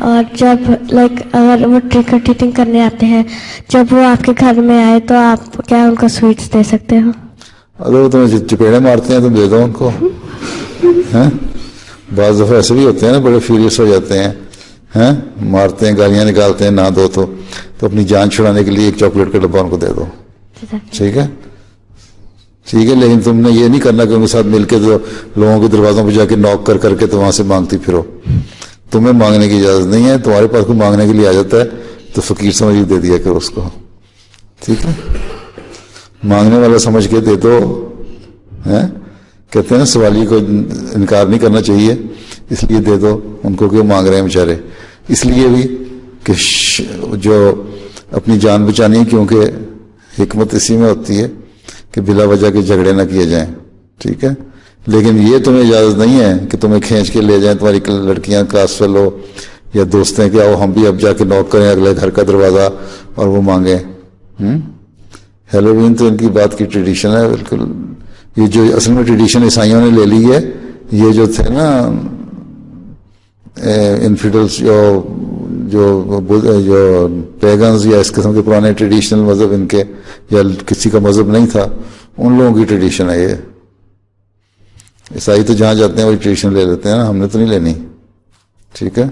اور جب اگر وہ ٹرک اور ٹریٹنگ کرنے آتے ہیں، جب وہ آپ کے گھر میں آئے تو آپ کیا ان کو سویٹس دے سکتے ہو؟ اگر وہ تمہیں چپیڑے مارتے ہیں تو دے دو ان کو. بعض دفعہ ایسے بھی ہوتے ہیں نا، بڑے فیریس ہو جاتے ہیں، مارتے ہیں، گالیاں نکالتے ہیں، نہ دو تو اپنی جان چھڑانے کے لیے ایک چاکلیٹ کا ڈبہ ان کو دے دو. ٹھیک ہے، ٹھیک ہے. لیکن تم نے یہ نہیں کرنا کہ ان کے ساتھ مل کے تو لوگوں کے دروازوں پہ جا کے نوک کر کے تو وہاں سے مانگتی پھرو. تمہیں مانگنے کی اجازت نہیں ہے. تمہارے پاس کوئی مانگنے کے لیے آ جاتا ہے تو فقیر سمجھ کے دے دیا کرو اس کو. ٹھیک ہے، مانگنے والا سمجھ کے دے دو. کہتے ہیں نا سوالی کو انکار نہیں کرنا چاہیے، اس لیے دے دو ان کو کہ وہ مانگ رہے ہیں بیچارے. اس لیے بھی کہ جو اپنی جان بچانی ہے، کیونکہ حکمت اسی میں ہوتی ہے کہ بلا وجہ کے جھگڑے نہ کیے جائیں. ٹھیک ہے، لیکن یہ تمہیں اجازت نہیں ہے کہ تمہیں کھینچ کے لے جائیں تمہاری لڑکیاں کلاس فیلو یا دوستیں کہ آؤ ہم بھی اب جا کے نوک کریں اگلے گھر کا دروازہ اور وہ مانگیں. ہیلووین تو ان کی بات کی ٹریڈیشن ہے بالکل. یہ جو اصل میں ٹریڈیشن عیسائیوں نے لے لی ہے، یہ جو تھے نا انفیڈلس جو پیگنز یا اس قسم کے پرانے ٹریڈیشنل مذہب ان کے یا کسی کا مذہب نہیں تھا، ان لوگوں کی ٹریڈیشن ہے یہ. عیسائی تو جہاں جاتے ہیں وہی ٹریڈیشن لے لیتے ہیں نا، ہم نے تو نہیں لینی. ٹھیک ہے.